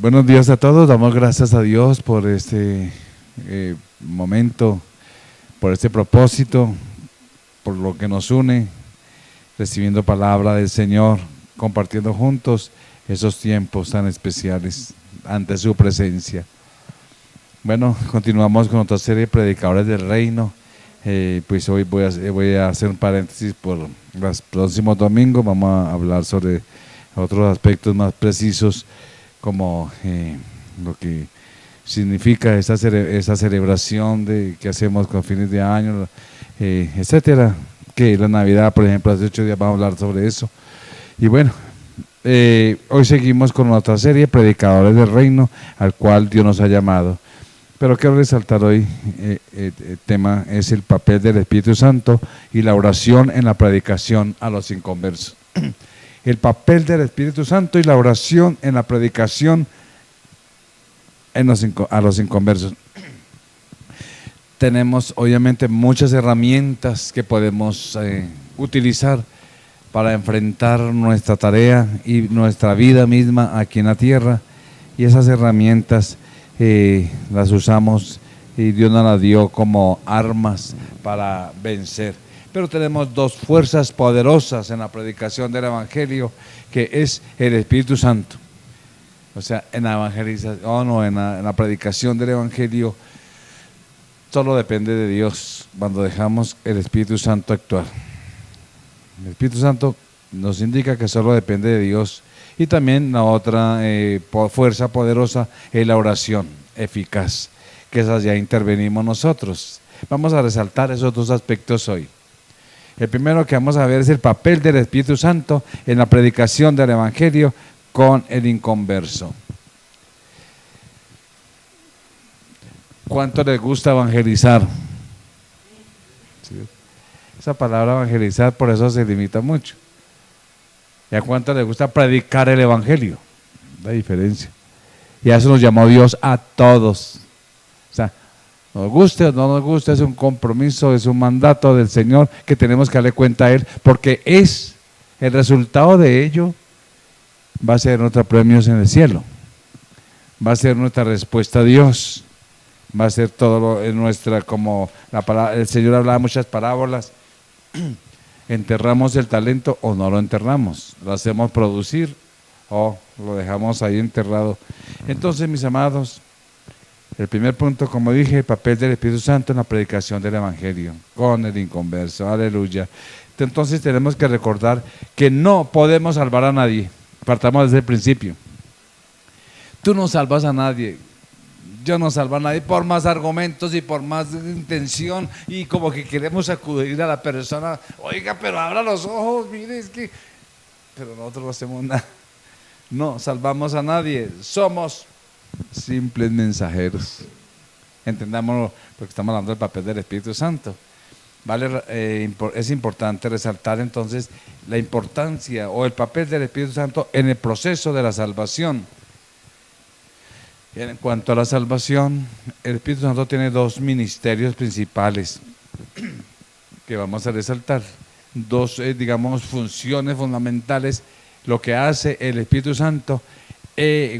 Buenos días a todos, damos gracias a Dios por este momento, por este propósito, por lo que nos une, recibiendo palabra del Señor, compartiendo juntos esos tiempos tan especiales ante su presencia. Bueno, continuamos con otra serie de predicadores del reino. Pues hoy voy a hacer un paréntesis por los próximos domingos. Vamos a hablar sobre otros aspectos más precisos, como lo que significa esa celebración que hacemos con fines de año, etcétera. Que la Navidad, por ejemplo, hace 8 días vamos a hablar sobre eso. Y bueno, hoy seguimos con otra serie, Predicadores del Reino, al cual Dios nos ha llamado. Pero quiero resaltar hoy, el tema es el papel del Espíritu Santo y la oración en la predicación a los inconversos. El papel del Espíritu Santo y la oración en la predicación a los inconversos. Tenemos obviamente muchas herramientas que podemos utilizar para enfrentar nuestra tarea y nuestra vida misma aquí en la tierra, y esas herramientas las usamos y Dios nos las dio como armas para vencer. Pero tenemos dos fuerzas poderosas en la predicación del Evangelio, que es el Espíritu Santo. O sea, en la evangelización o en la predicación del Evangelio, solo depende de Dios cuando dejamos el Espíritu Santo actuar. El Espíritu Santo nos indica que solo depende de Dios. Y también la otra fuerza poderosa es la oración eficaz, que esas ya intervenimos nosotros. Vamos a resaltar esos dos aspectos hoy. El primero que vamos a ver es el papel del Espíritu Santo en la predicación del Evangelio con el inconverso. ¿Cuánto les gusta evangelizar? ¿Sí? Esa palabra evangelizar por eso se limita mucho. ¿Y a cuánto les gusta predicar el Evangelio? La diferencia. Y a eso nos llamó Dios a todos. O sea, nos guste o no nos guste, es un compromiso, es un mandato del Señor que tenemos que darle cuenta a Él, porque es el resultado de ello, va a ser nuestros premios en el cielo, va a ser nuestra respuesta a Dios, va a ser todo en nuestra, como la palabra, el Señor hablaba muchas parábolas. Enterramos el talento o no lo enterramos, lo hacemos producir o lo dejamos ahí enterrado. Entonces, mis amados, el primer punto, como dije, el papel del Espíritu Santo en la predicación del Evangelio con el inconverso, aleluya. Entonces tenemos que recordar que no podemos salvar a nadie, partamos desde el principio. Tú no salvas a nadie, yo no salvo a nadie, por más argumentos y por más intención, y como que queremos acudir a la persona, oiga, pero abra los ojos, mire, es que, pero nosotros no hacemos nada, no salvamos a nadie, somos simples mensajeros. Entendámoslo, porque estamos hablando del papel del Espíritu Santo. Vale, es importante resaltar entonces la importancia o el papel del Espíritu Santo en el proceso de la salvación. En cuanto a la salvación, el Espíritu Santo tiene dos ministerios principales que vamos a resaltar, dos, digamos, funciones fundamentales, lo que hace el Espíritu Santo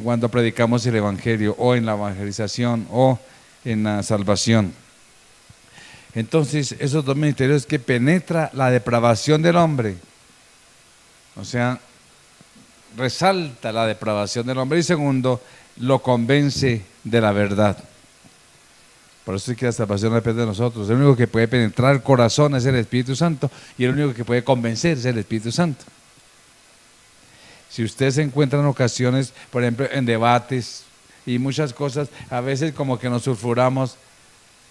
cuando predicamos el Evangelio o en la evangelización o en la salvación. Entonces, esos dos ministerios que penetra la depravación del hombre, o sea, resalta la depravación del hombre, y segundo, lo convence de la verdad. Por eso es que la salvación depende de nosotros. El único que puede penetrar el corazón es el Espíritu Santo, y el único que puede convencer es el Espíritu Santo. Si usted se encuentra en ocasiones, por ejemplo, en debates y muchas cosas, a veces como que nos sulfuramos,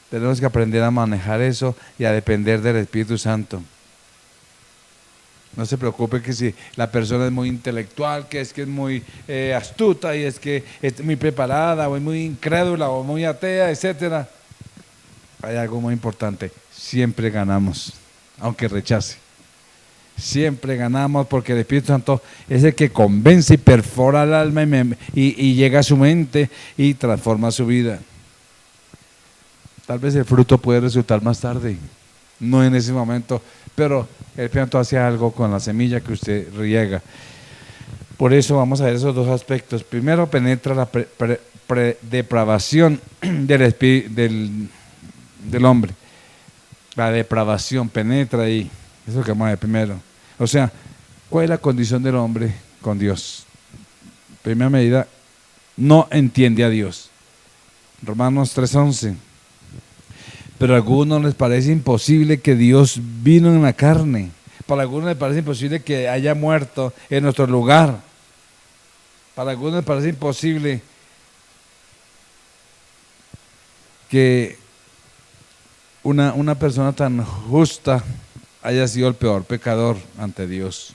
tenemos que aprender a manejar eso y a depender del Espíritu Santo. No se preocupe que si la persona es muy intelectual, que es muy astuta y es que es muy preparada o es muy incrédula o muy atea, etcétera. Hay algo muy importante, siempre ganamos, aunque rechace. Siempre ganamos, porque el Espíritu Santo es el que convence y perfora el alma y llega a su mente y transforma su vida. Tal vez el fruto puede resultar más tarde, no en ese momento, pero el Espíritu Santo hace algo con la semilla que usted riega. Por eso vamos a ver esos dos aspectos. Primero, penetra la depravación del hombre. La depravación penetra ahí. Eso es lo que vamos a ver primero. O sea, ¿cuál es la condición del hombre con Dios? Primera medida, no entiende a Dios. Romanos 3:11. Pero a algunos les parece imposible que Dios vino en la carne. Para algunos les parece imposible que haya muerto en nuestro lugar. Para algunos les parece imposible que una persona tan justa haya sido el peor pecador ante Dios.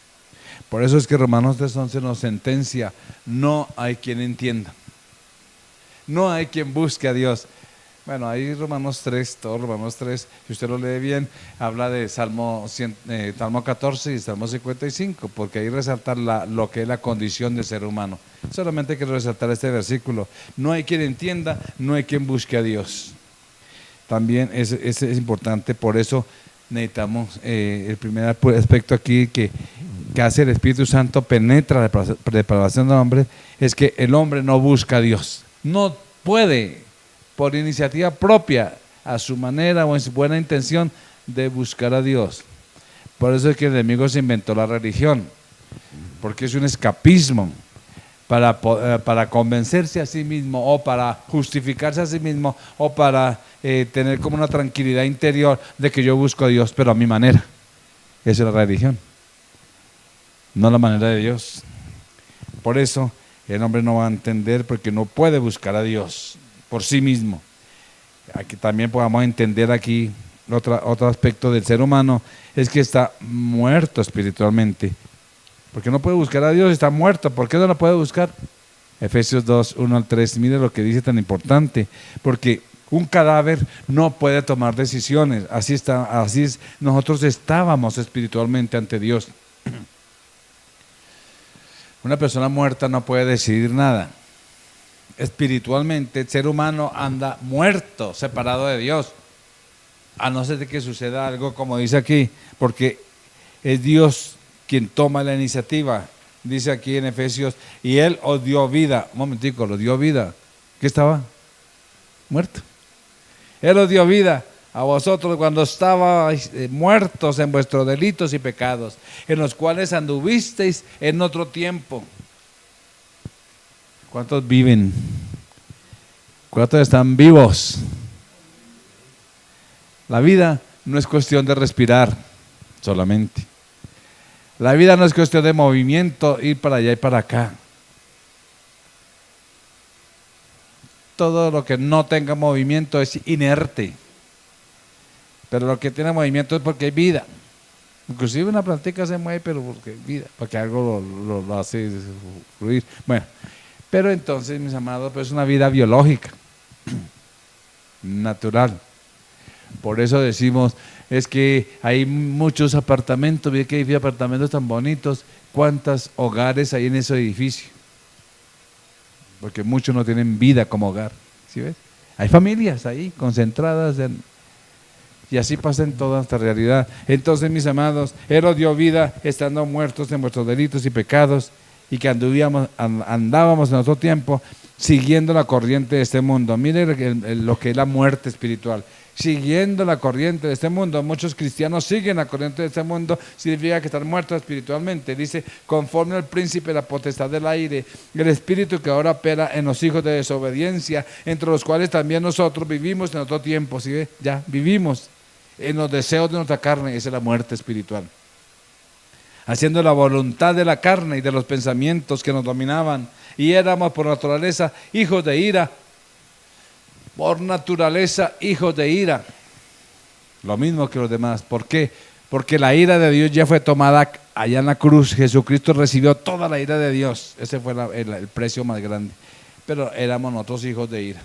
Por eso es que Romanos 3:11 nos sentencia: no hay quien entienda, no hay quien busque a Dios. Bueno, ahí Romanos 3, todo Romanos 3, si usted lo lee bien, habla de Salmo 14 y Salmo 55, porque ahí resalta lo que es la condición del ser humano. Solamente quiero resaltar este versículo: no hay quien entienda, no hay quien busque a Dios. También es importante, por eso necesitamos, el primer aspecto aquí que hace el Espíritu Santo, penetra la depravación del hombre, es que el hombre no busca a Dios. No puede, por iniciativa propia, a su manera o en su buena intención, de buscar a Dios. Por eso es que el enemigo se inventó la religión, porque es un escapismo para convencerse a sí mismo, o para justificarse a sí mismo, o para tener como una tranquilidad interior de que yo busco a Dios, pero a mi manera. Esa es la religión, no la manera de Dios. Por eso el hombre no va a entender, porque no puede buscar a Dios por sí mismo. Aquí también podamos entender aquí otro aspecto del ser humano, es que está muerto espiritualmente, porque no puede buscar a Dios, está muerto. ¿Por qué no lo puede buscar? Efesios 2, 1-3, mire lo que dice tan importante: porque un cadáver no puede tomar decisiones. Así es, nosotros estábamos espiritualmente ante Dios. Una persona muerta no puede decidir nada. Espiritualmente el ser humano anda muerto, separado de Dios, a no ser de que suceda algo como dice aquí, porque es Dios quien toma la iniciativa. Dice aquí en Efesios: y Él os dio vida. Un momentico, lo dio vida. ¿Qué estaba? Muerto. Él os dio vida a vosotros cuando estabais muertos en vuestros delitos y pecados, en los cuales anduvisteis en otro tiempo. ¿Cuántos viven? ¿Cuántos están vivos? La vida no es cuestión de respirar solamente. La vida no es cuestión de movimiento, ir para allá y para acá. Todo lo que no tenga movimiento es inerte. Pero lo que tiene movimiento es porque hay vida. Inclusive una plantica se mueve, pero porque hay vida, porque algo lo hace fluir. Bueno, pero entonces, mis amados, pues es una vida biológica, natural. Por eso decimos, es que hay muchos apartamentos, ve que hay apartamentos tan bonitos. ¿Cuántos hogares hay en ese edificio? Porque muchos no tienen vida como hogar, ¿sí ves? Hay familias ahí concentradas y así pasa en toda esta realidad. Entonces, mis amados, Él os dio vida estando muertos en vuestros delitos y pecados, y que andábamos en otro tiempo siguiendo la corriente de este mundo. Mire lo que es la muerte espiritual. Siguiendo la corriente de este mundo. Muchos cristianos siguen la corriente de este mundo, significa que están muertos espiritualmente. Dice: conforme al príncipe de la potestad del aire, el espíritu que ahora opera en los hijos de desobediencia, entre los cuales también nosotros vivimos en otro tiempo. ¿Sí ve? Ya vivimos en los deseos de nuestra carne. Esa es la muerte espiritual. Haciendo la voluntad de la carne y de los pensamientos que nos dominaban, y éramos por naturaleza hijos de ira. Por naturaleza hijos de ira, lo mismo que los demás. ¿Por qué? Porque la ira de Dios ya fue tomada allá en la cruz. Jesucristo recibió toda la ira de Dios. Ese fue el precio más grande. Pero éramos nosotros hijos de ira,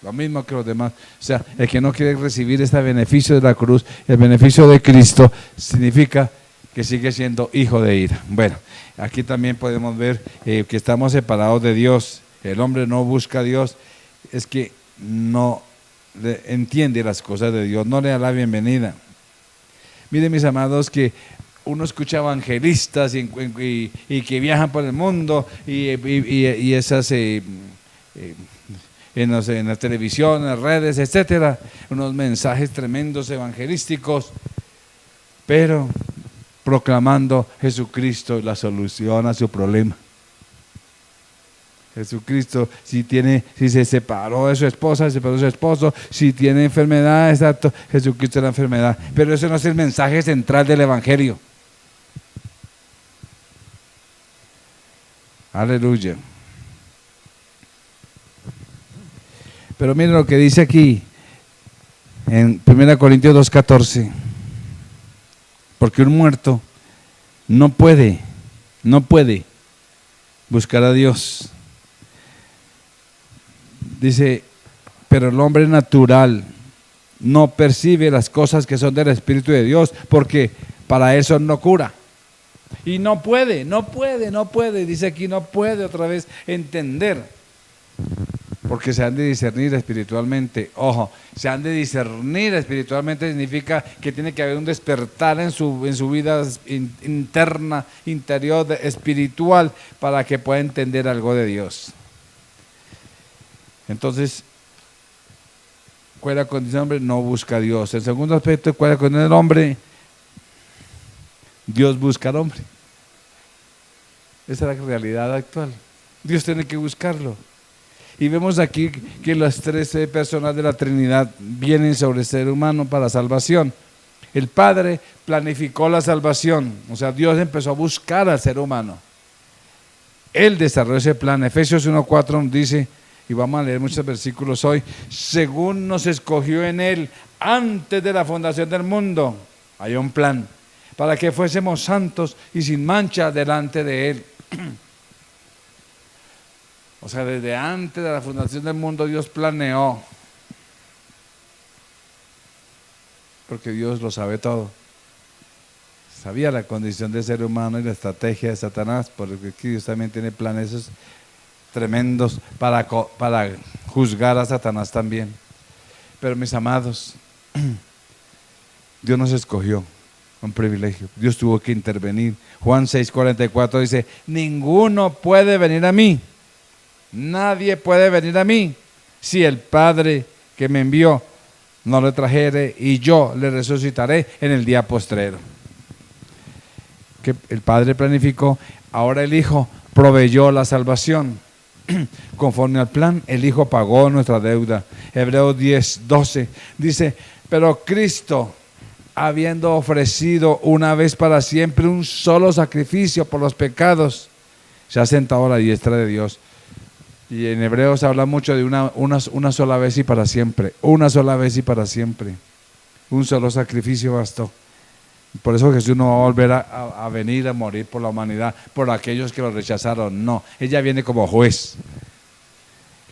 lo mismo que los demás. O sea, el que no quiere recibir este beneficio de la cruz, el beneficio de Cristo, significa que sigue siendo hijo de ira. Bueno, aquí también podemos ver que estamos separados de Dios. El hombre no busca a Dios, es que no entiende las cosas de Dios, no le da la bienvenida. Miren, mis amados, que uno escucha evangelistas y que viajan por el mundo y esas en la televisión, en las redes, etcétera, unos mensajes tremendos evangelísticos, pero proclamando Jesucristo la solución a su problema. Jesucristo, si se separó de su esposa, se separó de su esposo, si tiene enfermedad, exacto, Jesucristo es la enfermedad. Pero ese no es el mensaje central del Evangelio. Aleluya. Pero miren lo que dice aquí en 1 Corintios 2:14. Porque un muerto no puede buscar a Dios. Dice, pero el hombre natural no percibe las cosas que son del Espíritu de Dios, porque para él son locura. Y no puede, dice aquí, no puede otra vez entender, porque se han de discernir espiritualmente. Ojo, se han de discernir espiritualmente significa que tiene que haber un despertar en su vida interna, interior, espiritual, para que pueda entender algo de Dios. Entonces, ¿cuál es la condición del hombre? No busca a Dios. El segundo aspecto, ¿cuál es la condición del hombre? Dios busca al hombre. Esa es la realidad actual. Dios tiene que buscarlo. Y vemos aquí que las 13 personas de la Trinidad vienen sobre el ser humano para salvación. El Padre planificó la salvación, o sea, Dios empezó a buscar al ser humano. Él desarrolló ese plan. Efesios 1:4 dice, y vamos a leer muchos versículos hoy, según nos escogió en Él antes de la fundación del mundo. Hay un plan para que fuésemos santos y sin mancha delante de Él. O sea, desde antes de la fundación del mundo Dios planeó, porque Dios lo sabe todo. Sabía la condición del ser humano y la estrategia de Satanás, porque aquí Dios también tiene planes tremendos para juzgar a Satanás también. Pero mis amados, Dios nos escogió, un privilegio. Dios tuvo que intervenir. Juan 6:44 dice, ninguno puede venir a mí, nadie puede venir a mí, si el Padre que me envió no le trajere, y yo le resucitaré en el día postrero. Que el Padre planificó, ahora el Hijo proveyó la salvación. Conforme al plan, el Hijo pagó nuestra deuda. Hebreos 10:12 dice, pero Cristo, habiendo ofrecido una vez para siempre un solo sacrificio por los pecados, se ha sentado a la diestra de Dios. Y en Hebreos habla mucho de una sola vez y para siempre. Una sola vez y para siempre. Un solo sacrificio bastó. Por eso Jesús no va a volver a venir a morir por la humanidad, por aquellos que lo rechazaron. No, ella viene como juez.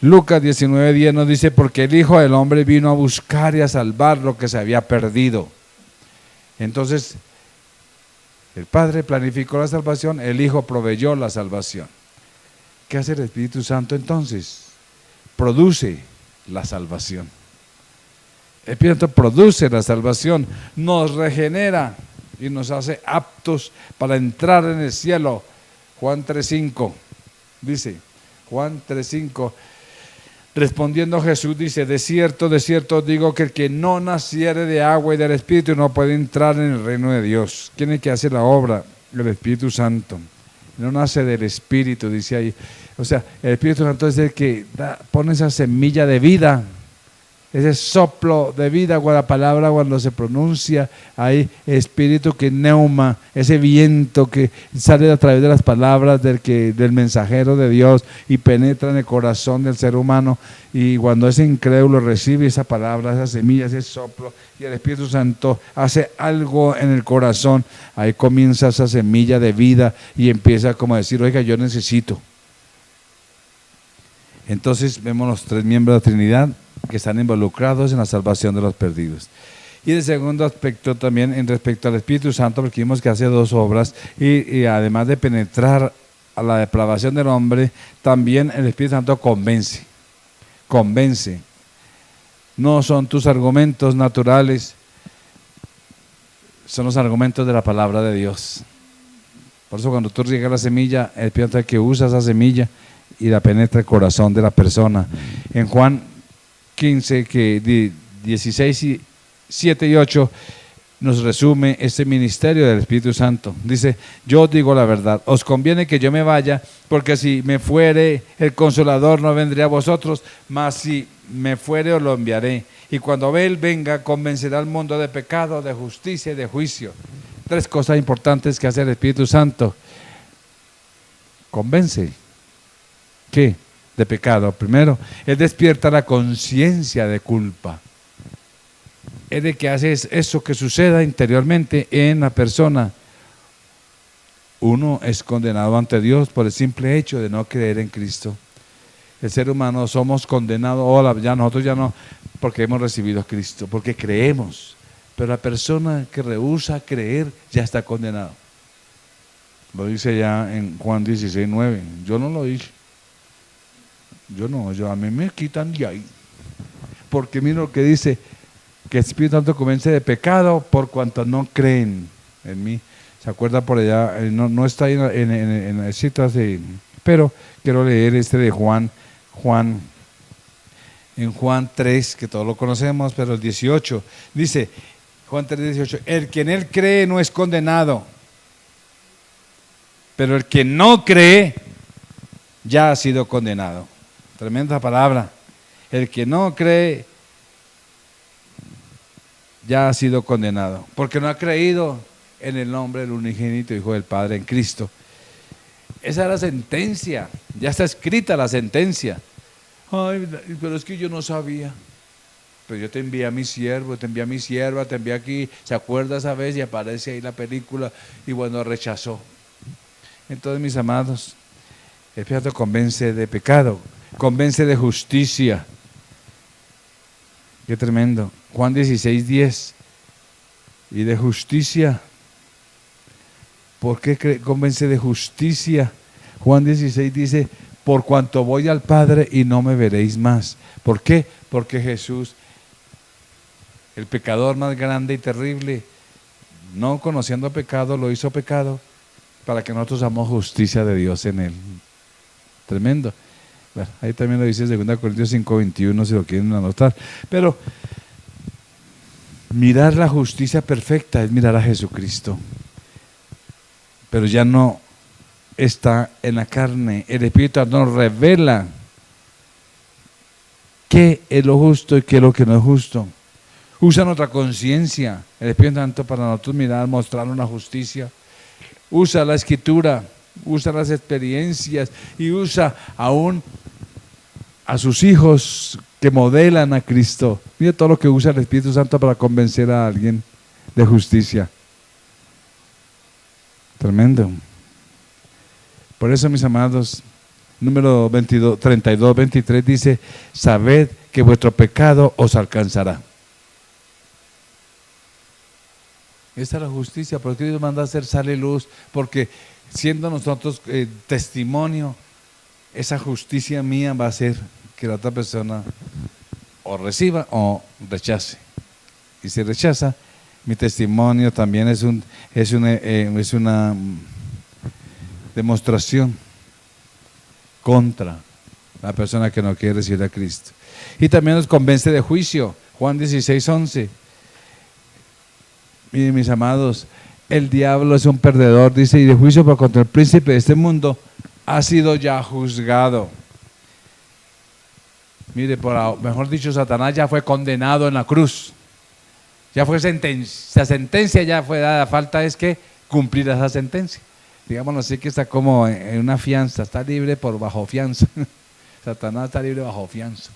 Lucas 19:10 nos dice, porque el Hijo del Hombre vino a buscar y a salvar lo que se había perdido. Entonces, el Padre planificó la salvación, el Hijo proveyó la salvación. ¿Qué hace el Espíritu Santo entonces? Produce la salvación. El Espíritu Santo produce la salvación, nos regenera y nos hace aptos para entrar en el cielo. Juan 3:5 dice, Juan 3:5, respondiendo Jesús dice, de cierto os digo que el que no naciere de agua y del Espíritu no puede entrar en el reino de Dios. ¿Quién es el que hace la obra? El Espíritu Santo. No nace del Espíritu, dice ahí. O sea, el Espíritu Santo es el que pone esa semilla de vida, ese soplo de vida, con la palabra cuando se pronuncia, hay espíritu que neuma, ese viento que sale a través de las palabras del mensajero de Dios y penetra en el corazón del ser humano, y cuando ese incrédulo recibe esa palabra, esa semilla, ese soplo, y el Espíritu Santo hace algo en el corazón, ahí comienza esa semilla de vida y empieza como a decir, oiga, yo necesito. Entonces vemos los 3 miembros de la Trinidad que están involucrados en la salvación de los perdidos. Y el segundo aspecto también en respecto al Espíritu Santo, porque vimos que hace 2 obras y además de penetrar a la depravación del hombre, también el Espíritu Santo convence. No son tus argumentos naturales, son los argumentos de la palabra de Dios. Por eso cuando tú riegas la semilla, el Espíritu Santo que usa esa semilla y la penetra el corazón de la persona. En Juan 15, 16, 7 y 8, nos resume este ministerio del Espíritu Santo. Dice: yo os digo la verdad, os conviene que yo me vaya, porque si me fuere, el Consolador no vendría a vosotros, mas si me fuere, os lo enviaré. Y cuando Él venga, convencerá al mundo de pecado, de justicia y de juicio. 3 cosas importantes que hace el Espíritu Santo. Convence. ¿Qué? De pecado. Primero, Él despierta la conciencia de culpa. Es de que hace eso que suceda interiormente en la persona. Uno es condenado ante Dios por el simple hecho de no creer en Cristo. El ser humano somos condenados, nosotros ya no, porque hemos recibido a Cristo, porque creemos. Pero la persona que rehúsa creer ya está condenado. Lo dice ya en Juan 16, 9. Yo no lo dije. A mí me quitan de ahí. Porque mira lo que dice: que el Espíritu Santo convence de pecado por cuanto no creen en mí. ¿Se acuerda por allá? No está ahí en las citas, pero quiero leer de Juan, en Juan 3, que todos lo conocemos, pero el 18, dice, Juan 3, 18, el que en Él cree no es condenado, pero el que no cree ya ha sido condenado. Tremenda palabra. El que no cree ya ha sido condenado, porque no ha creído en el nombre del unigénito Hijo del Padre, en Cristo. Esa es la sentencia, ya está escrita la sentencia. Ay, pero es que yo no sabía. Pero yo te envié a mi siervo, te envié a mi sierva, te envié aquí, ¿se acuerda esa vez? Y aparece ahí la película, y bueno, rechazó. Entonces, mis amados, el Espíritu convence de pecado, convence de justicia. Qué tremendo. Juan 16, 10. Y de justicia. ¿Por qué convence de justicia? Juan 16 dice: por cuanto voy al Padre y no me veréis más. ¿Por qué? Porque Jesús, el pecador más grande y terrible, no conociendo pecado, lo hizo pecado para que nosotros hagamos justicia de Dios en Él. Tremendo. Bueno, ahí también lo dice 2 Corintios 5:21, si lo quieren anotar. Pero mirar la justicia perfecta es mirar a Jesucristo. Pero ya no está en la carne. El Espíritu nos revela qué es lo justo y qué es lo que no es justo. Usa nuestra conciencia, el Espíritu Santo, para nosotros mirar, mostrar una justicia. Usa la Escritura, usa las experiencias y usa aún a sus hijos que modelan a Cristo. Mira todo lo que usa el Espíritu Santo para convencer a alguien de justicia. Tremendo. Por eso, mis amados, número 32, 23 dice: sabed que vuestro pecado os alcanzará. Esta es la justicia, porque Dios manda a hacer sal y luz, porque siendo nosotros testimonio, esa justicia mía va a hacer que la otra persona o reciba o rechace. Y si rechaza, mi testimonio también es una demostración contra la persona que no quiere recibir a Cristo. Y también nos convence de juicio. Juan 16, 11. Miren, mis amados, el diablo es un perdedor, dice, y de juicio por contra el príncipe de este mundo ha sido ya juzgado. Mire, mejor dicho, Satanás ya fue condenado en la cruz. Ya fue sentencia. La sentencia ya fue dada. Falta es que cumplir esa sentencia. Digámoslo así, que está como en una fianza. Está libre bajo fianza. Satanás está libre bajo fianza.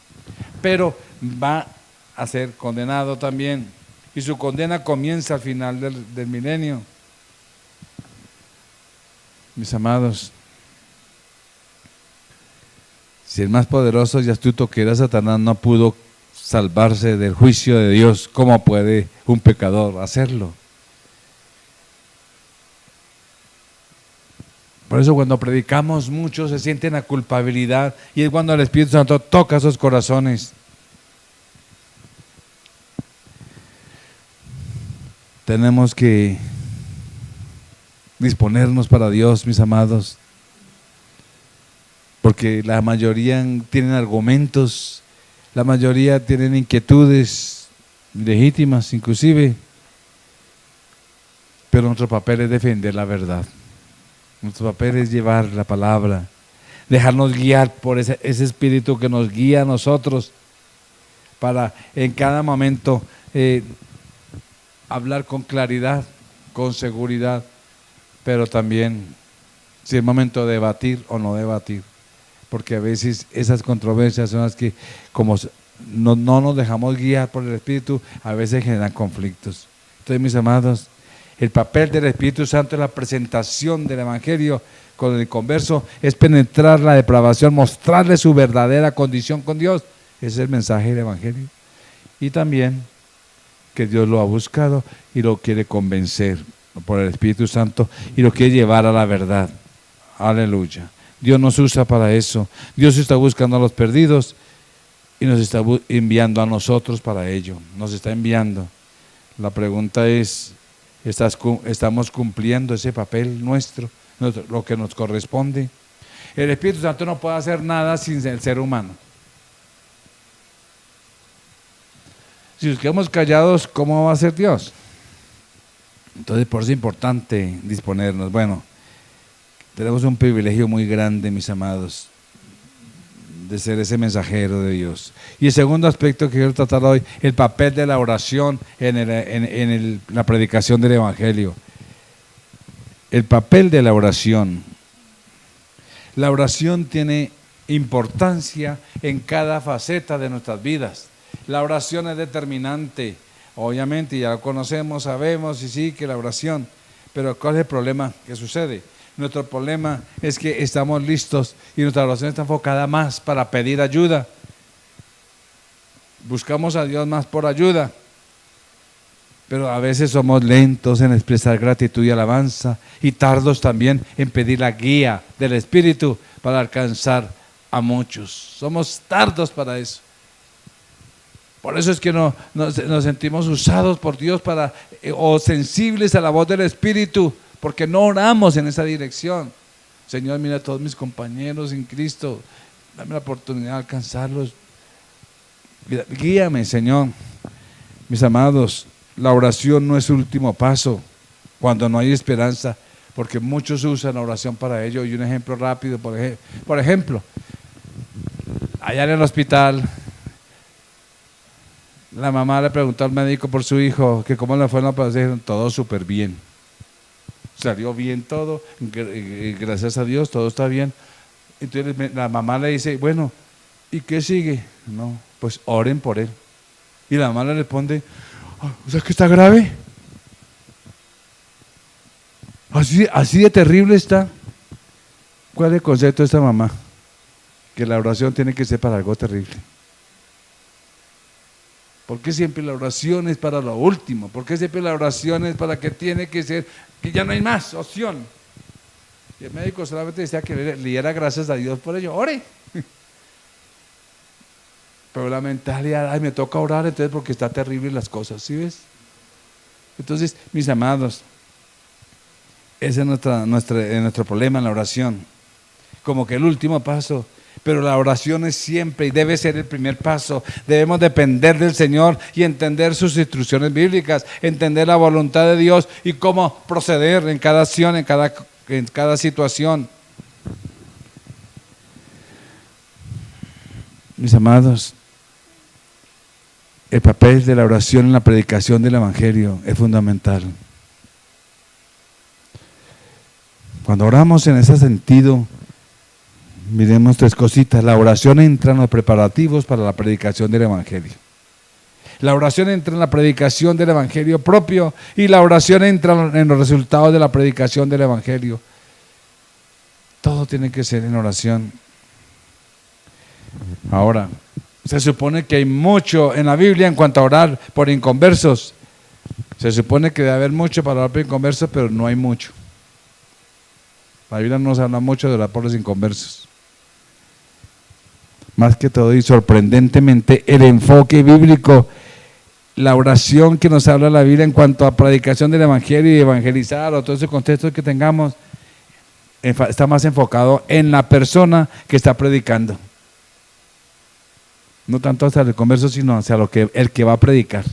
Pero va a ser condenado también. Y su condena comienza al final del milenio. Mis amados, si el más poderoso y astuto que era Satanás no pudo salvarse del juicio de Dios, ¿cómo puede un pecador hacerlo? Por eso cuando predicamos mucho se sienten la culpabilidad, y es cuando el Espíritu Santo toca esos corazones. Tenemos que disponernos para Dios, mis amados, porque la mayoría tienen argumentos, la mayoría tienen inquietudes legítimas inclusive, pero nuestro papel es defender la verdad, nuestro papel es llevar la palabra, dejarnos guiar por ese espíritu que nos guía a nosotros para en cada momento hablar con claridad, con seguridad, pero también si es momento de debatir o no debatir, porque a veces esas controversias son las que, como no nos dejamos guiar por el Espíritu, a veces generan conflictos. Entonces, mis amados, el papel del Espíritu Santo en la presentación del Evangelio con el converso es penetrar la depravación, mostrarle su verdadera condición con Dios. Ese es el mensaje del Evangelio. Y también que Dios lo ha buscado y lo quiere convencer por el Espíritu Santo y lo quiere llevar a la verdad. Aleluya. Dios nos usa para eso. Dios está buscando a los perdidos y nos está enviando a nosotros para ello. Nos está enviando. La pregunta es, ¿estamos cumpliendo ese papel nuestro, lo que nos corresponde? El Espíritu Santo no puede hacer nada sin el ser humano. Si nos quedamos callados, ¿cómo va a ser Dios? Entonces, por eso es importante disponernos. Bueno, tenemos un privilegio muy grande, mis amados, de ser ese mensajero de Dios. Y el segundo aspecto que quiero tratar hoy, el papel de la oración en la predicación del Evangelio. El papel de la oración. La oración tiene importancia en cada faceta de nuestras vidas. La oración es determinante, obviamente, ya lo conocemos, sabemos, y sí, que la oración, pero ¿cuál es el problema que sucede? Nuestro problema es que estamos listos y nuestra oración está enfocada más para pedir ayuda. Buscamos a Dios más por ayuda, pero a veces somos lentos en expresar gratitud y alabanza y tardos también en pedir la guía del Espíritu para alcanzar a muchos. Somos tardos para eso. Por eso es que nos sentimos usados por Dios o sensibles a la voz del Espíritu, porque no oramos en esa dirección. Señor, mira a todos mis compañeros en Cristo, dame la oportunidad de alcanzarlos. Guíame, Señor. Mis amados, la oración no es el último paso cuando no hay esperanza, porque muchos usan la oración para ello. Y un ejemplo rápido, por ejemplo, allá en el hospital, la mamá le preguntó al médico por su hijo, que cómo le fue en la operación. Todo súper bien. Salió bien todo, gracias a Dios, todo está bien. Entonces la mamá le dice, bueno, ¿y qué sigue? No, pues oren por él. Y la mamá le responde, ¿o sea que está grave? Así de terrible está. ¿Cuál es el concepto de esta mamá? Que la oración tiene que ser para algo terrible. ¿Por qué siempre la oración es para lo último? ¿Por qué siempre la oración es para que tiene que ser, que ya no hay más opción? Y el médico solamente decía que le diera gracias a Dios por ello. ¡Ore! Pero la mentalidad, me toca orar entonces porque está terrible las cosas, ¿sí ves? Entonces, mis amados, ese es nuestro problema en la oración. Como que el último paso. Pero la oración es siempre y debe ser el primer paso. Debemos depender del Señor y entender sus instrucciones bíblicas, entender la voluntad de Dios y cómo proceder en cada acción, en cada situación. Mis amados, el papel de la oración en la predicación del Evangelio es fundamental. Cuando oramos en ese sentido, miremos tres cositas. La oración entra en los preparativos para la predicación del Evangelio. La oración entra en la predicación del Evangelio propio y la oración entra en los resultados de la predicación del Evangelio. Todo tiene que ser en oración. Ahora, se supone que hay mucho en la Biblia en cuanto a orar por inconversos. Se supone que debe haber mucho para orar por inconversos, pero no hay mucho. La Biblia no nos habla mucho de orar por los inconversos. Más que todo y sorprendentemente, el enfoque bíblico la oración que nos habla la Biblia en cuanto a predicación del Evangelio y evangelizar o todo ese contexto que tengamos, está más enfocado en la persona que está predicando. No tanto hacia el converso, sino hacia el que va a predicar.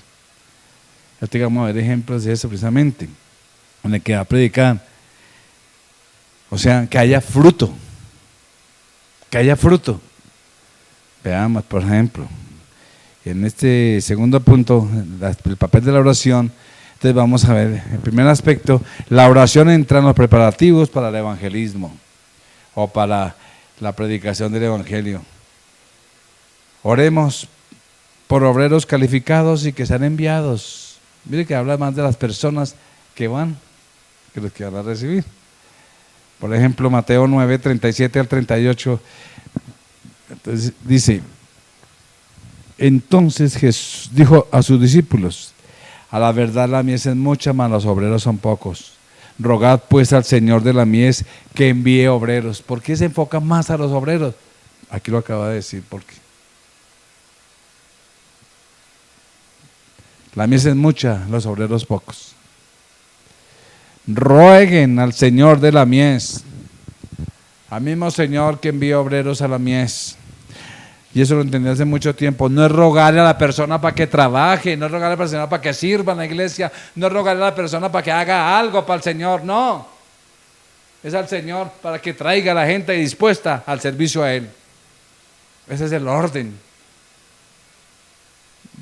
Ahorita vamos a ver ejemplos de eso precisamente, en el que va a predicar. O sea, que haya fruto. Que haya fruto. Veamos, por ejemplo, en este segundo punto, el papel de la oración. Entonces vamos a ver, el primer aspecto, la oración entra en los preparativos para el evangelismo o para la predicación del evangelio. Oremos por obreros calificados y que sean enviados. Mire que habla más de las personas que van que los que van a recibir. Por ejemplo, Mateo 9, 37 al 38, entonces dice: entonces Jesús dijo a sus discípulos: a la verdad la mies es mucha, mas los obreros son pocos. Rogad pues al Señor de la mies que envíe obreros. ¿Por qué se enfoca más a los obreros? Aquí lo acaba de decir, porque la mies es mucha, los obreros pocos. Rueguen al Señor de la mies, al mismo Señor que envía obreros a la mies. Y eso lo entendí hace mucho tiempo. No es rogarle a la persona para que trabaje, no es rogarle a la persona para que sirva en la iglesia, no es rogarle a la persona para que haga algo para el Señor, no. Es al Señor para que traiga a la gente dispuesta al servicio a Él. Ese es el orden.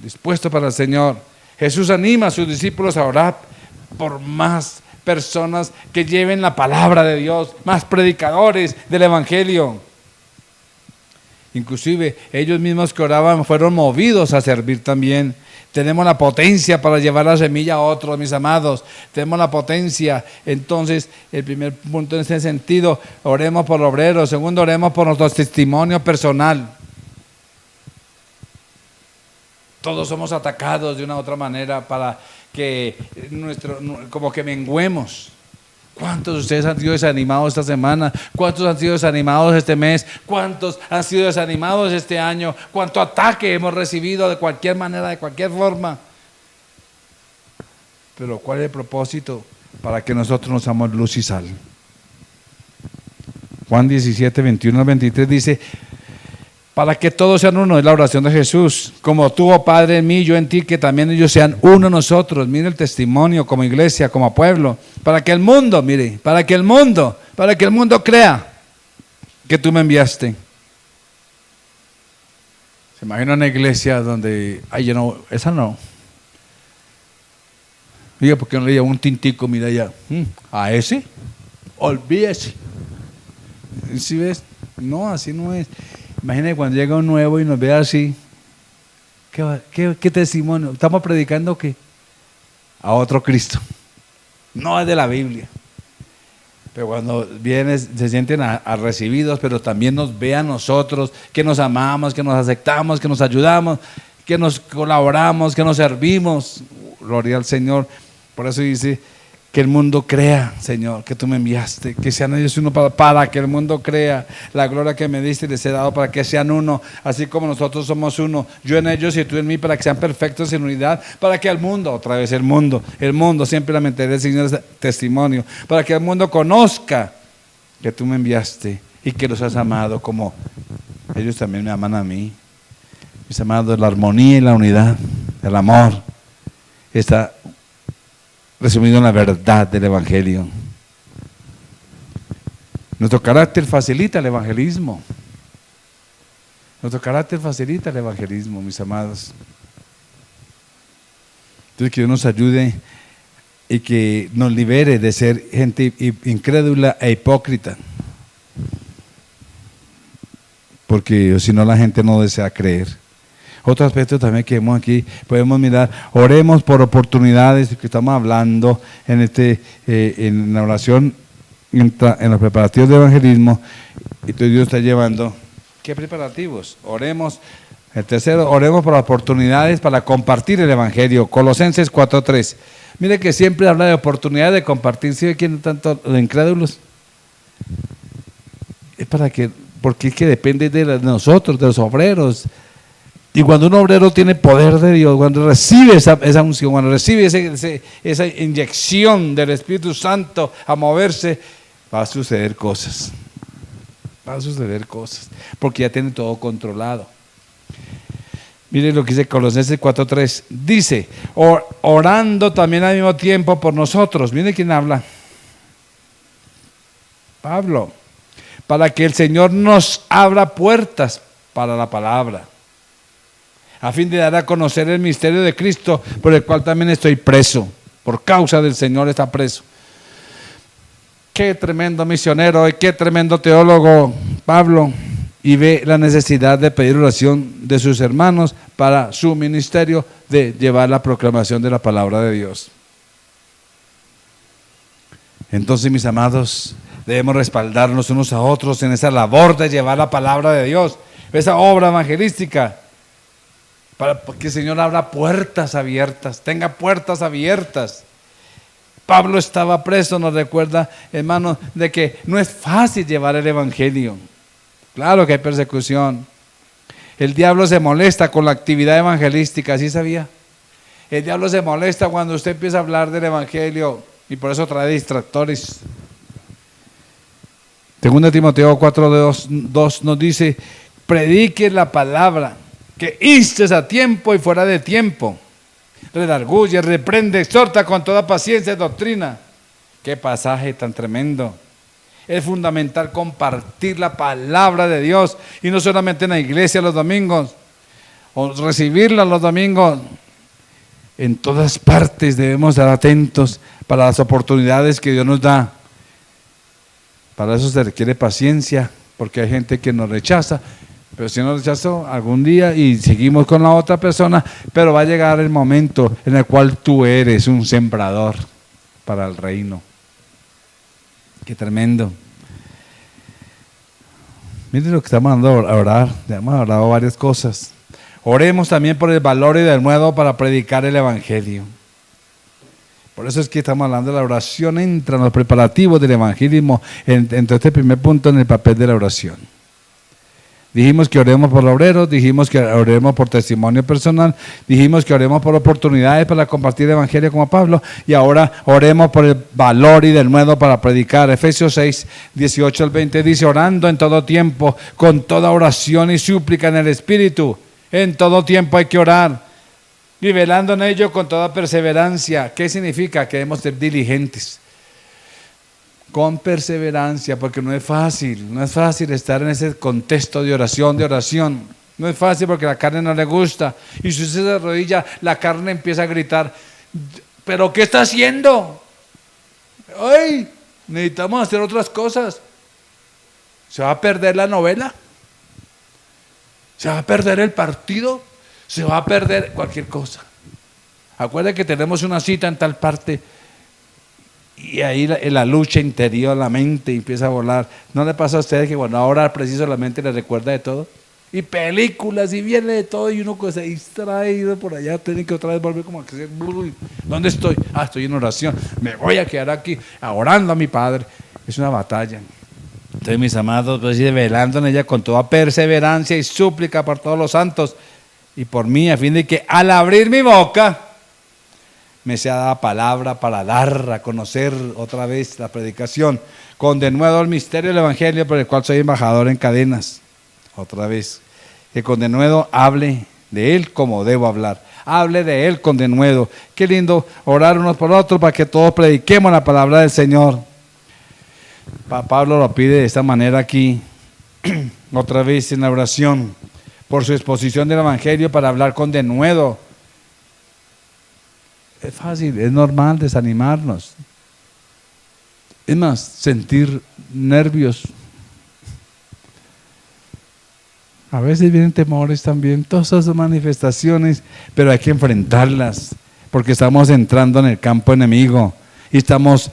Dispuesto para el Señor. Jesús anima a sus discípulos a orar por más personas que lleven la palabra de Dios, más predicadores del evangelio. Inclusive ellos mismos que oraban fueron movidos a servir también. Tenemos la potencia para llevar la semilla a otros, mis amados. Tenemos la potencia. Entonces, el primer punto en este sentido, oremos por los obreros. Segundo, oremos por nuestro testimonio personal. Todos somos atacados de una u otra manera para que como que menguemos. ¿Cuántos de ustedes han sido desanimados esta semana? ¿Cuántos han sido desanimados este mes? ¿Cuántos han sido desanimados este año? ¿Cuánto ataque hemos recibido de cualquier manera, de cualquier forma? Pero ¿cuál es el propósito? Para que nosotros nos hagamos luz y sal. Juan 17, 21 al 23 dice: para que todos sean uno, es la oración de Jesús. Como tú, oh Padre, en mí, yo en ti, que también ellos sean uno nosotros. Mire el testimonio como iglesia, como pueblo. Para que el mundo, mire, para que el mundo crea que tú me enviaste. Se imagina una iglesia donde, yo no, esa no. Diga, ¿por qué no le lleva un tintico? Mira allá. ¿A ese? Olvídese. ¿Sí ves? No, así no es. Imagínate cuando llega un nuevo y nos ve así. ¿Qué testimonio? ¿Estamos predicando qué? A otro Cristo. No es de la Biblia. Pero cuando vienen, se sienten recibidos, pero también nos ve a nosotros, que nos amamos, que nos aceptamos, que nos ayudamos, que nos colaboramos, que nos servimos. Gloria al Señor. Por eso dice: que el mundo crea, Señor, que tú me enviaste, que sean ellos uno para que el mundo crea. La gloria que me diste les he dado para que sean uno, así como nosotros somos uno, yo en ellos y tú en mí, para que sean perfectos en unidad, para que el mundo, otra vez el mundo siempre la mentalidad del Señor es testimonio, para que el mundo conozca que tú me enviaste y que los has amado como ellos también me aman a mí. Mis amados, la armonía y la unidad, el amor, está resumido en la verdad del evangelio. Nuestro carácter facilita el evangelismo. Nuestro carácter facilita el evangelismo, mis amados. Entonces, que Dios nos ayude y que nos libere de ser gente incrédula e hipócrita. Porque si no, la gente no desea creer. Otro aspecto también que vemos aquí, podemos mirar, oremos por oportunidades que estamos hablando en la oración, en los preparativos de evangelismo. Y todo Dios está llevando, ¿qué preparativos? Oremos. El tercero, oremos por oportunidades para compartir el evangelio. Colosenses 4:3. Mire que siempre habla de oportunidades de compartir. ¿Sí ve quién tanto los incrédulos? Es porque es que depende de nosotros, de los obreros, Y cuando un obrero tiene poder de Dios, cuando recibe esa unción, cuando recibe esa inyección del Espíritu Santo a moverse, va a suceder cosas. Va a suceder cosas, porque ya tiene todo controlado. Miren lo que dice Colosenses 4:3. Dice, orando también al mismo tiempo por nosotros. Miren quién habla. Pablo. Para que el Señor nos abra puertas para la palabra, a fin de dar a conocer el misterio de Cristo, por el cual también estoy preso. Por causa del Señor está preso. Qué tremendo misionero y qué tremendo teólogo Pablo. Y ve la necesidad de pedir oración de sus hermanos para su ministerio de llevar la proclamación de la palabra de Dios. Entonces, mis amados, debemos respaldarnos unos a otros en esa labor de llevar la palabra de Dios, esa obra evangelística, para que el Señor abra puertas abiertas, tenga puertas abiertas. Pablo estaba preso, nos recuerda, hermano, de que no es fácil llevar el evangelio. Claro que hay persecución. El diablo se molesta con la actividad evangelística, ¿sí sabía? El diablo se molesta cuando usted empieza a hablar del evangelio y por eso trae distractores. 2 Timoteo 4:2 nos dice, predique la palabra, que instes a tiempo y fuera de tiempo. Redarguye, reprende, exhorta con toda paciencia y doctrina. Qué pasaje tan tremendo. Es fundamental compartir la palabra de Dios, y no solamente en la iglesia los domingos, o recibirla los domingos. En todas partes debemos estar atentos para las oportunidades que Dios nos da. Para eso se requiere paciencia, porque hay gente que nos rechaza, pero si nos rechazó algún día y seguimos con la otra persona, pero va a llegar el momento en el cual tú eres un sembrador para el reino. Qué tremendo. Miren lo que estamos hablando a orar. Ya hemos hablado varias cosas. Oremos también por el valor y del nuevo para predicar el evangelio. Por eso es que estamos hablando de la oración. Entra en los preparativos del evangelismo. Entre este primer punto en el papel de la oración. Dijimos que oremos por obreros, dijimos que oremos por testimonio personal, dijimos que oremos por oportunidades para compartir el evangelio como Pablo, y ahora oremos por el valor y del nuevo para predicar. Efesios 6:18-20 dice, orando en todo tiempo, con toda oración y súplica en el Espíritu. En todo tiempo hay que orar, y velando en ello con toda perseverancia. ¿Qué significa? Que debemos ser diligentes. Con perseverancia, porque no es fácil estar en ese contexto de oración. No es fácil porque la carne no le gusta. Y si usted se arrodilla, la carne empieza a gritar, ¿pero qué está haciendo? ¡Ay! Necesitamos hacer otras cosas. ¿Se va a perder la novela? ¿Se va a perder el partido? ¿Se va a perder cualquier cosa? Acuérdate que tenemos una cita en tal parte. Y ahí la lucha interior, la mente empieza a volar. ¿No le pasa a ustedes que cuando ahora preciso la mente le recuerda de todo? Y películas, y viene de todo, y uno se distraído por allá, tiene que otra vez volver como a que ¿dónde estoy? Estoy en oración, me voy a quedar aquí orando a mi Padre. Es una batalla. Entonces, mis amados, pues velando en ella con toda perseverancia y súplica por todos los santos y por mí, a fin de que al abrir mi boca me sea dada palabra para dar a conocer otra vez la predicación, con de nuevo el misterio del evangelio por el cual soy embajador en cadenas. Otra vez, que con denuedo hable de él como debo hablar, hable de él con denuedo. Qué lindo orar unos por otros para que todos prediquemos la palabra del Señor. Pablo lo pide de esta manera aquí, otra vez en la oración, por su exposición del evangelio para hablar con denuedo. Es fácil, es normal desanimarnos. Es más, sentir nervios. A veces vienen temores también, todas esas manifestaciones, pero hay que enfrentarlas, porque estamos entrando en el campo enemigo y estamos,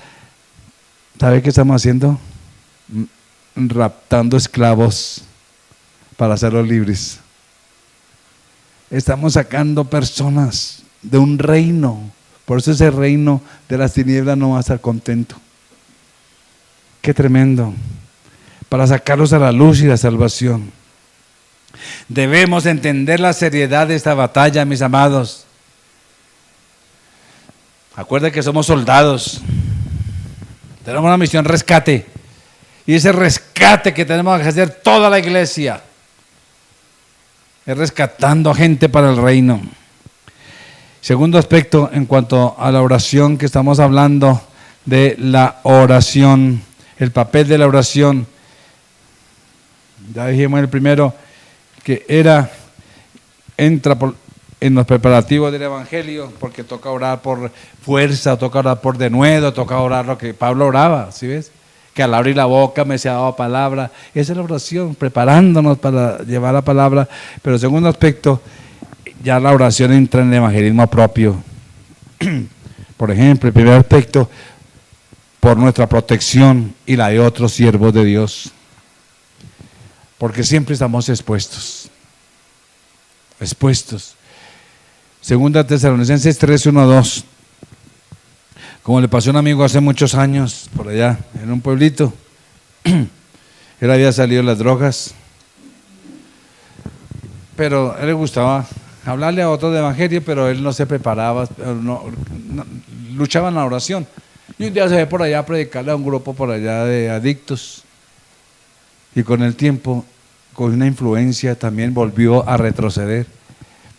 ¿sabe qué estamos haciendo? Raptando esclavos para hacerlos libres. Estamos sacando personas de un reino, por eso ese reino de las tinieblas no va a estar contento. Qué tremendo, para sacarlos a la luz y la salvación. Debemos entender la seriedad de esta batalla, mis amados. Acuérdense que somos soldados. Tenemos una misión rescate. Y ese rescate que tenemos que hacer toda la iglesia es rescatando a gente para el reino. Segundo aspecto, en cuanto a la oración, que estamos hablando de la oración, el papel de la oración. Ya dijimos el primero, que entra en los preparativos del Evangelio, porque toca orar por fuerza, toca orar por denuedo, toca orar lo que Pablo oraba, ¿sí ves? Que al abrir la boca me sea dado palabra. Esa es la oración, preparándonos para llevar la palabra. Pero segundo aspecto, ya la oración entra en el evangelismo propio. Por ejemplo, el primer aspecto, por nuestra protección y la de otros siervos de Dios. Porque siempre estamos expuestos. Segunda Tesalonicenses 3:1-2. Como le pasó a un amigo hace muchos años, por allá, en un pueblito. Él había salido de las drogas, pero a él le gustaba hablarle a otros de evangelio, pero él no se preparaba, luchaba en la oración. Y un día se ve por allá a predicarle a un grupo por allá de adictos. Y con el tiempo, con una influencia, también volvió a retroceder,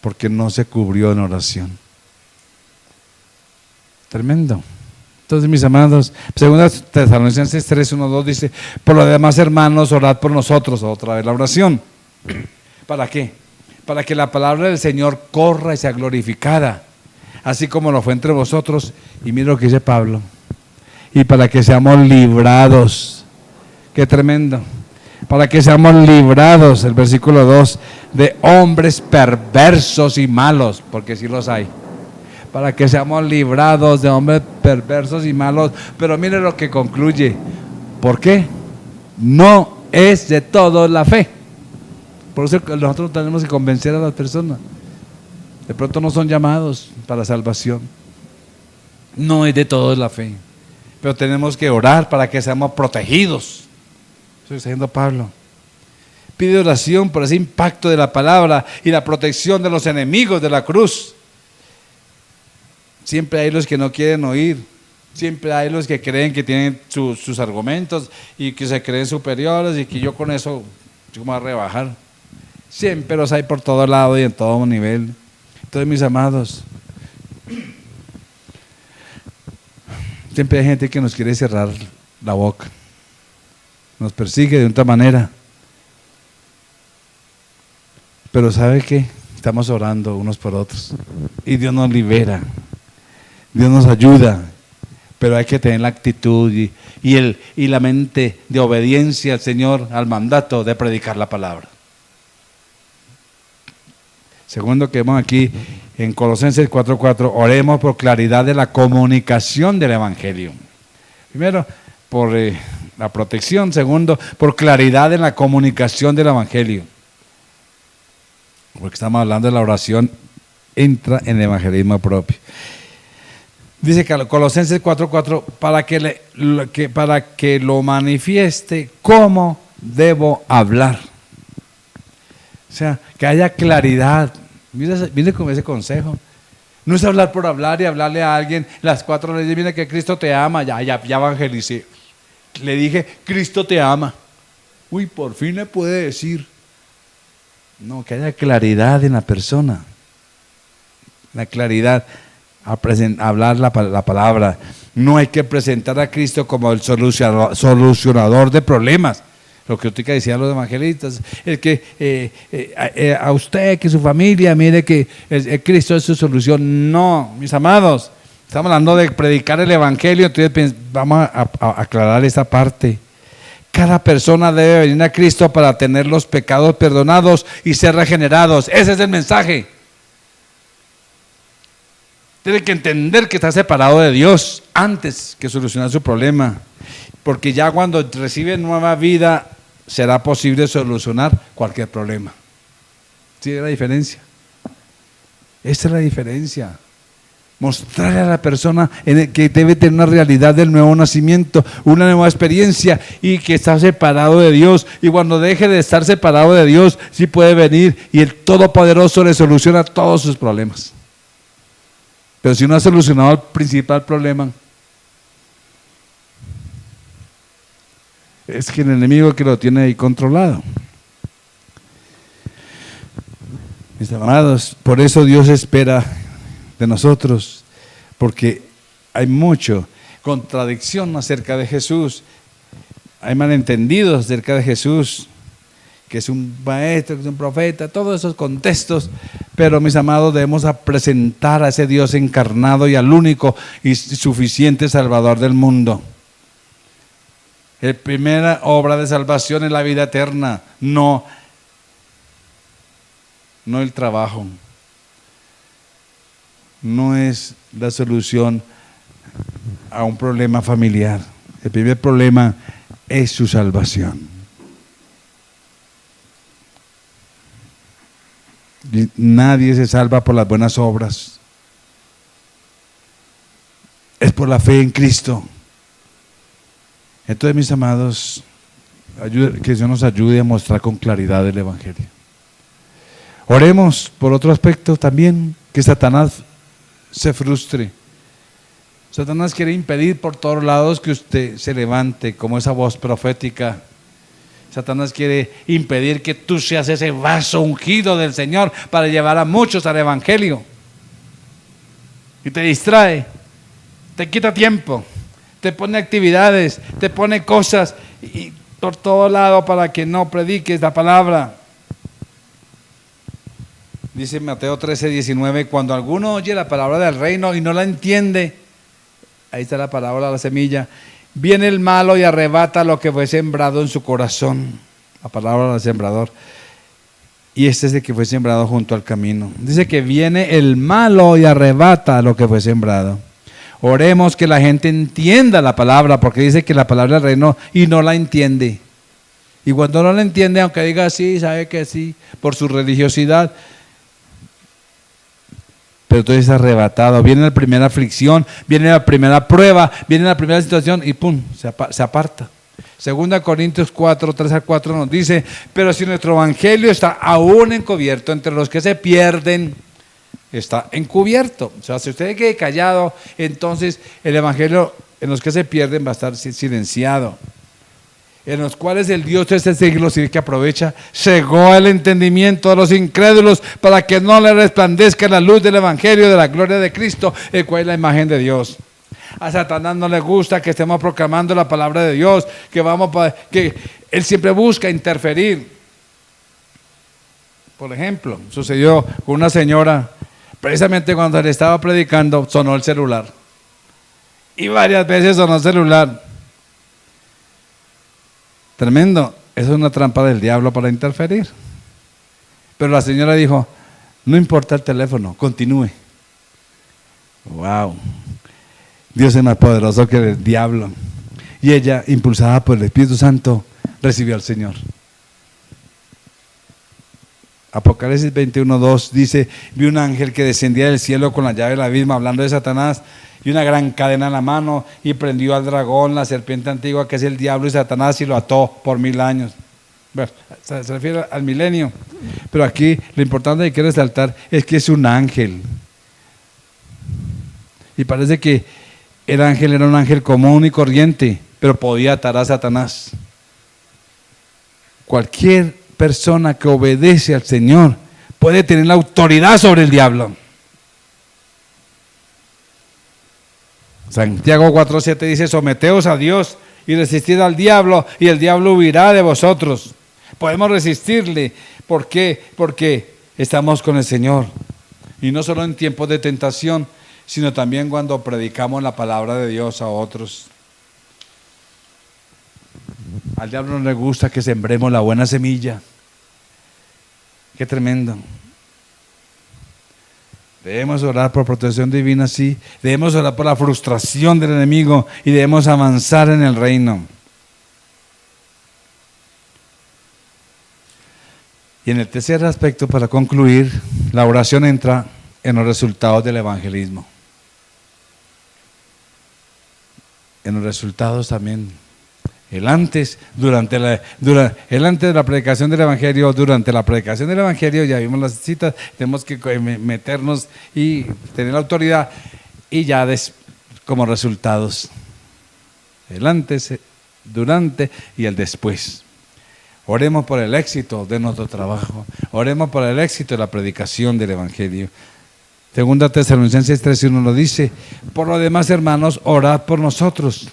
porque no se cubrió en oración. Tremendo. Entonces, mis amados, segunda Tesalonicenses 3:1-2 dice: por lo demás, hermanos, orad por nosotros. Otra vez la oración. ¿Para qué? Para que la palabra del Señor corra y sea glorificada, así como lo fue entre vosotros. Y mira lo que dice Pablo: y para que seamos librados. Qué tremendo. Para que seamos librados, el versículo 2, de hombres perversos y malos, porque sí los hay. Para que seamos librados de hombres perversos y malos. Pero mire lo que concluye. ¿Por qué? No es de todos la fe. Por eso nosotros tenemos que convencer a las personas. De pronto no son llamados para salvación. No es de todos la fe. Pero tenemos que orar para que seamos protegidos. Eso está diciendo Pablo. Pide oración por ese impacto de la palabra y la protección de los enemigos de la cruz. Siempre hay los que no quieren oír, siempre hay los que creen que tienen sus argumentos y que se creen superiores y que yo con eso yo me voy a rebajar. Siempre los hay por todo lado y en todo nivel. Entonces, mis amados, siempre hay gente que nos quiere cerrar la boca, nos persigue de otra manera. Pero ¿sabe qué? Estamos orando unos por otros y Dios nos libera. Dios nos ayuda, pero hay que tener la actitud y la mente de obediencia al Señor, al mandato de predicar la palabra. Segundo que vemos aquí en Colosenses 4:4, oremos por claridad de la comunicación del Evangelio. Primero, por la protección. Segundo, por claridad en la comunicación del Evangelio. Porque estamos hablando de la oración, entra en el evangelismo propio. Dice Colosenses 4:4, para que lo manifieste cómo debo hablar. O sea, que haya claridad. Mire con ese consejo. No es hablar por hablar y hablarle a alguien las 4 leyes. Mira que Cristo te ama. Ya evangelicé. Le dije, Cristo te ama. Uy, por fin le puede decir. No, que haya claridad en la persona. La claridad. Hablar la palabra. No hay que presentar a Cristo como el solucionador de problemas. Lo que usted decía a los evangelistas, es que a usted, que su familia, mire que Cristo es su solución. No, mis amados, estamos hablando de predicar el evangelio. Entonces vamos a aclarar esta parte. Cada persona debe venir a Cristo para tener los pecados perdonados y ser regenerados. Ese es el mensaje. Tiene que entender que está separado de Dios antes que solucionar su problema. Porque ya cuando recibe nueva vida, será posible solucionar cualquier problema. ¿Sí es la diferencia? Esta es la diferencia. Mostrarle a la persona que debe tener una realidad del nuevo nacimiento, una nueva experiencia y que está separado de Dios. Y cuando deje de estar separado de Dios, sí puede venir y el Todopoderoso le soluciona todos sus problemas. Pero si no ha solucionado el principal problema, es que el enemigo que lo tiene ahí controlado. Mis amados, por eso Dios espera de nosotros, porque hay mucha contradicción acerca de Jesús, hay malentendidos acerca de Jesús, que es un maestro, que es un profeta, todos esos contextos, pero mis amados, debemos presentar a ese Dios encarnado y al único y suficiente Salvador del mundo. La primera obra de salvación es la vida eterna, no el trabajo. No es la solución a un problema familiar. El primer problema es su salvación. Y nadie se salva por las buenas obras. Es por la fe en Cristo. Entonces, mis amados, que Dios nos ayude a mostrar con claridad el Evangelio. Oremos por otro aspecto también, que Satanás se frustre. Satanás quiere impedir por todos lados que usted se levante como esa voz profética. Satanás quiere impedir que tú seas ese vaso ungido del Señor para llevar a muchos al Evangelio. Y te distrae, te quita tiempo, te pone actividades, te pone cosas y por todo lado para que no prediques la palabra. Dice Mateo 13:19, cuando alguno oye la palabra del reino y no la entiende, ahí está la palabra, la semilla, viene el malo y arrebata lo que fue sembrado en su corazón. La palabra del sembrador. Y este es el que fue sembrado junto al camino. Dice que viene el malo y arrebata lo que fue sembrado. Oremos que la gente entienda la palabra, porque dice que la palabra del reino y no la entiende. Y cuando no la entiende, aunque diga sí, sabe que sí, por su religiosidad, pero entonces es arrebatado. Viene la primera aflicción, viene la primera prueba, viene la primera situación y pum, se aparta. 2 Corintios 4, 3-4 nos dice, pero si nuestro evangelio está aún encubierto entre los que se pierden, está encubierto. O sea, si usted quede callado, entonces el evangelio en los que se pierden va a estar silenciado. En los cuales el Dios de este siglo, sí que aprovecha, cegó el entendimiento de los incrédulos para que no le resplandezca la luz del evangelio de la gloria de Cristo, el cual es la imagen de Dios. A Satanás no le gusta que estemos proclamando la palabra de Dios, que él siempre busca interferir. Por ejemplo, sucedió con una señora, precisamente cuando le estaba predicando, sonó el celular. Y varias veces sonó el celular. Tremendo, eso es una trampa del diablo para interferir. Pero la señora dijo, no importa el teléfono, continúe. Wow, Dios es más poderoso que el diablo. Y ella, impulsada por el Espíritu Santo, recibió al Señor. Apocalipsis 21:2 dice, vi un ángel que descendía del cielo con la llave del abismo, hablando de Satanás, y una gran cadena en la mano, y prendió al dragón, la serpiente antigua, que es el diablo y Satanás, y lo ató por 1000 años. Bueno, se refiere al milenio. Pero aquí lo importante que quiero resaltar es que es un ángel. Y parece que el ángel era un ángel común y corriente, pero podía atar a Satanás. Cualquier persona que obedece al Señor puede tener la autoridad sobre el diablo. Santiago 4:7 dice, someteos a Dios y resistid al diablo y el diablo huirá de vosotros. Podemos resistirle. ¿Por qué? Porque estamos con el Señor. Y no solo en tiempos de tentación, sino también cuando predicamos la palabra de Dios a otros. Al diablo no le gusta que sembremos la buena semilla. Qué tremendo. Debemos orar por protección divina, sí. Debemos orar por la frustración del enemigo y debemos avanzar en el reino. Y en el tercer aspecto, para concluir, la oración entra en los resultados del evangelismo. en los resultados también. El antes, el antes de la predicación del Evangelio, durante la predicación del Evangelio, ya vimos las citas, tenemos que meternos y tener la autoridad, y ya como resultados, el antes, durante y el después. Oremos por el éxito de nuestro trabajo, oremos por el éxito de la predicación del Evangelio. Segunda Tesalonicenses 3:1 lo dice: por lo demás, hermanos, orad por nosotros,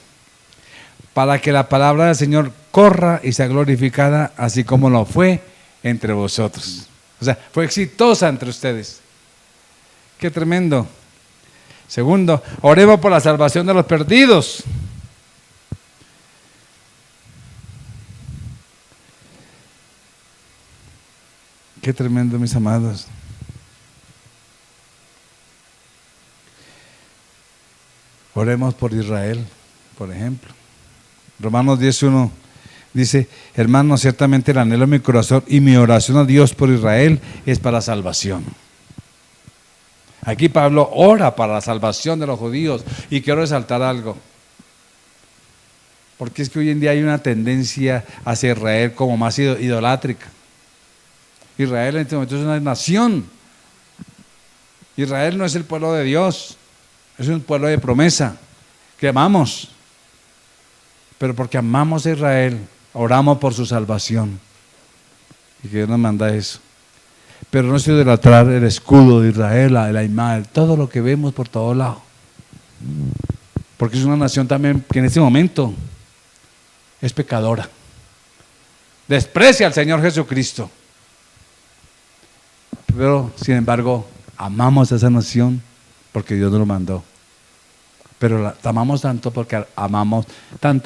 para que la palabra del Señor corra y sea glorificada, así como lo fue entre vosotros. O sea, fue exitosa entre ustedes. ¡Qué tremendo! Segundo, oremos por la salvación de los perdidos. ¡Qué tremendo, mis amados! Oremos por Israel, por ejemplo. Romanos 10:1 dice: hermanos, ciertamente el anhelo de mi corazón y mi oración a Dios por Israel es para salvación. Aquí Pablo ora para la salvación de los judíos, y quiero resaltar algo, porque es que hoy en día hay una tendencia hacia Israel como más idolátrica. Israel en este momento es una nación. Israel no es el pueblo de Dios, es un pueblo de promesa que amamos. Pero porque amamos a Israel, oramos por su salvación. Y que Dios nos manda eso. Pero no es idolatrar el escudo de Israel, la imagen, todo lo que vemos por todo lado. Porque es una nación también que en este momento es pecadora. Desprecia al Señor Jesucristo. Pero, sin embargo, amamos a esa nación porque Dios nos lo mandó. Pero la amamos tanto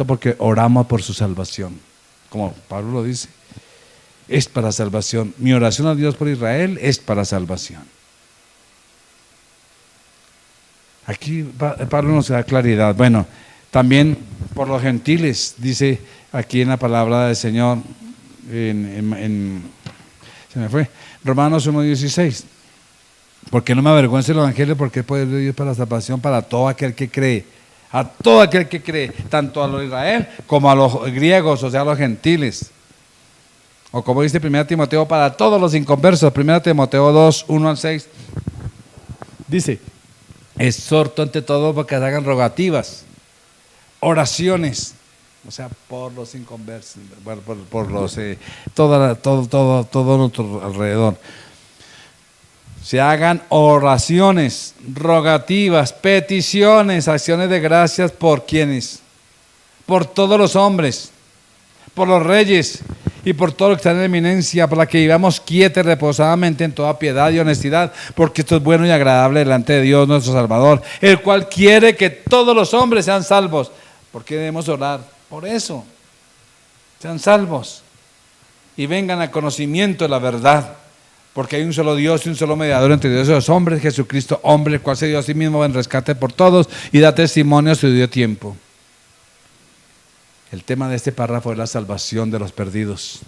porque oramos por su salvación. Como Pablo lo dice, es para salvación. Mi oración a Dios por Israel es para salvación. Aquí Pablo nos da claridad. Bueno, también por los gentiles, dice aquí en la palabra del Señor, se me fue, Romanos 1:16. Porque no me avergüenza el Evangelio, porque es poder de Dios para la salvación para todo aquel que cree. A todo aquel que cree, tanto a los de Israel como a los griegos, o sea, a los gentiles. O como dice 1 Timoteo, para todos los inconversos. 1 Timoteo 2:1-6 dice: exhorto ante todo para que hagan rogativas, oraciones, o sea, por los inconversos, bueno, por los todo nuestro alrededor. Se hagan oraciones, rogativas, peticiones, acciones de gracias por quienes, por todos los hombres, por los reyes y por todo lo que está en eminencia, para que vivamos quietos y reposadamente en toda piedad y honestidad, porque esto es bueno y agradable delante de Dios nuestro Salvador, el cual quiere que todos los hombres sean salvos. ¿Por qué debemos orar? Por eso, sean salvos y vengan al conocimiento de la verdad. Porque hay un solo Dios y un solo mediador entre Dios y los hombres, Jesucristo, hombre, el cual se dio a sí mismo en rescate por todos y da testimonio a su debido tiempo. El tema de este párrafo es la salvación de los perdidos.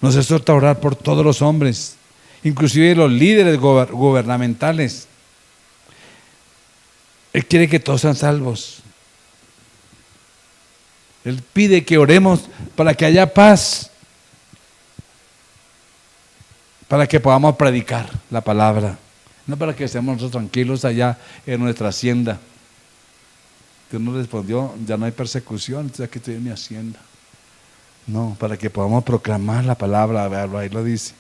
Nos exhorta a orar por todos los hombres, inclusive los líderes gubernamentales. Él quiere que todos sean salvos. Él pide que oremos para que haya paz, para que podamos predicar la palabra, no para que estemos nosotros tranquilos allá en nuestra hacienda. Dios nos respondió: ya no hay persecución, entonces aquí estoy en mi hacienda. No, para que podamos proclamar la palabra, verlo, ahí lo dice.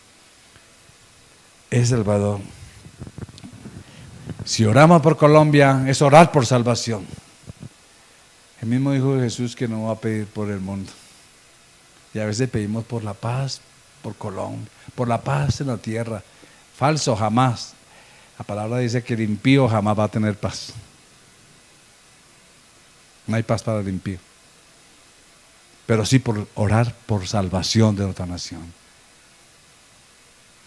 Es Salvador. Si oramos por Colombia, es orar por salvación. El mismo dijo Jesús que no va a pedir por el mundo. Y a veces pedimos por la paz, por Colombia, por la paz en la tierra. Falso, jamás. La palabra dice que el impío jamás va a tener paz. No hay paz para el impío. Pero sí por orar por salvación de nuestra nación.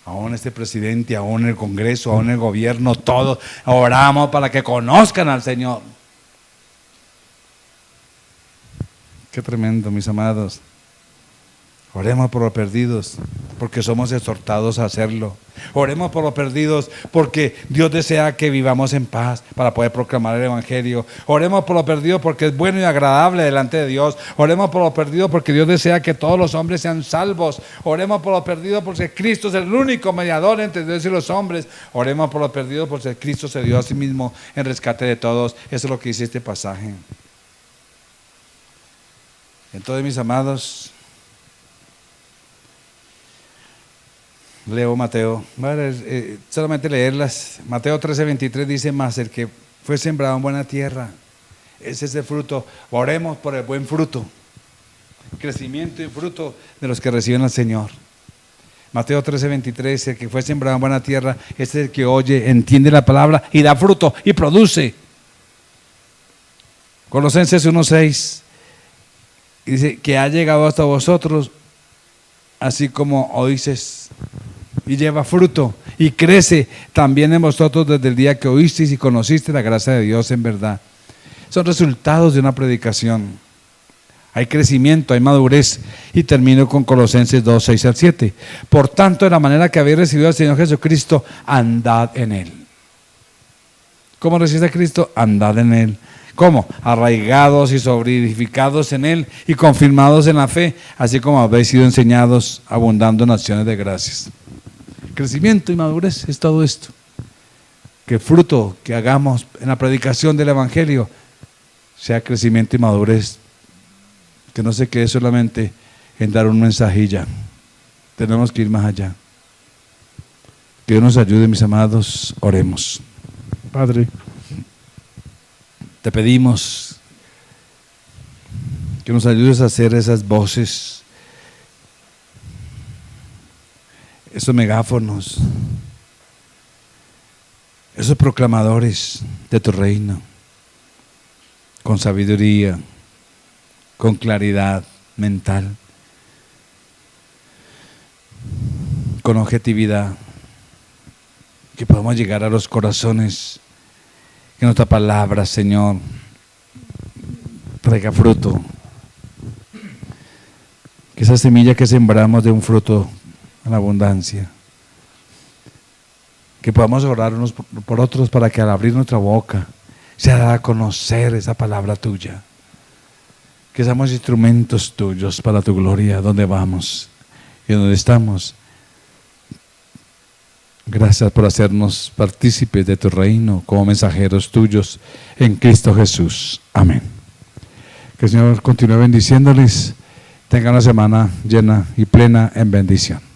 Aún este presidente, aún el Congreso, aún el gobierno, todos oramos para que conozcan al Señor. Qué tremendo, mis amados. Oremos por los perdidos, porque somos exhortados a hacerlo. Oremos por los perdidos, porque Dios desea que vivamos en paz para poder proclamar el Evangelio. Oremos por los perdidos, porque es bueno y agradable delante de Dios. Oremos por los perdidos, porque Dios desea que todos los hombres sean salvos. Oremos por los perdidos, porque Cristo es el único mediador entre Dios y los hombres. Oremos por los perdidos, porque Cristo se dio a sí mismo en rescate de todos. Eso es lo que dice este pasaje. Entonces, mis amados, leo Mateo, solamente leerlas. Mateo 13:23 dice: mas el que fue sembrado en buena tierra, ese es el fruto. Oremos por el buen fruto, crecimiento y fruto de los que reciben al Señor. Mateo 13:23, el que fue sembrado en buena tierra, ese es el que oye, entiende la palabra y da fruto y produce. Colosenses 1:6 dice que ha llegado hasta vosotros, así como oísteis, y lleva fruto y crece también en vosotros desde el día que oísteis y conocisteis la gracia de Dios en verdad. Son resultados de una predicación. Hay crecimiento, hay madurez. Y termino con Colosenses 2:6-7. Por tanto, de la manera que habéis recibido al Señor Jesucristo, andad en Él. ¿Cómo recibes a Cristo? Andad en Él. ¿Cómo? Arraigados y solidificados en Él y confirmados en la fe, así como habéis sido enseñados, abundando en acciones de gracias. Crecimiento y madurez es todo esto. Que el fruto que hagamos en la predicación del Evangelio sea crecimiento y madurez. Que no se quede solamente en dar un mensaje y ya. Tenemos que ir más allá. Que Dios nos ayude, mis amados. Oremos. Padre, te pedimos que nos ayudes a hacer esas voces, esos megáfonos, esos proclamadores de tu reino, con sabiduría, con claridad mental, con objetividad, que podamos llegar a los corazones, que nuestra palabra, Señor, traiga fruto, que esa semilla que sembramos dé un fruto en abundancia, que podamos orar unos por otros para que al abrir nuestra boca se haga a conocer esa palabra tuya, que seamos instrumentos tuyos para tu gloria, donde vamos y donde estamos. Gracias por hacernos partícipes de tu reino como mensajeros tuyos en Cristo Jesús. Amén. Que el Señor continúe bendiciéndoles. Tengan una semana llena y plena en bendición.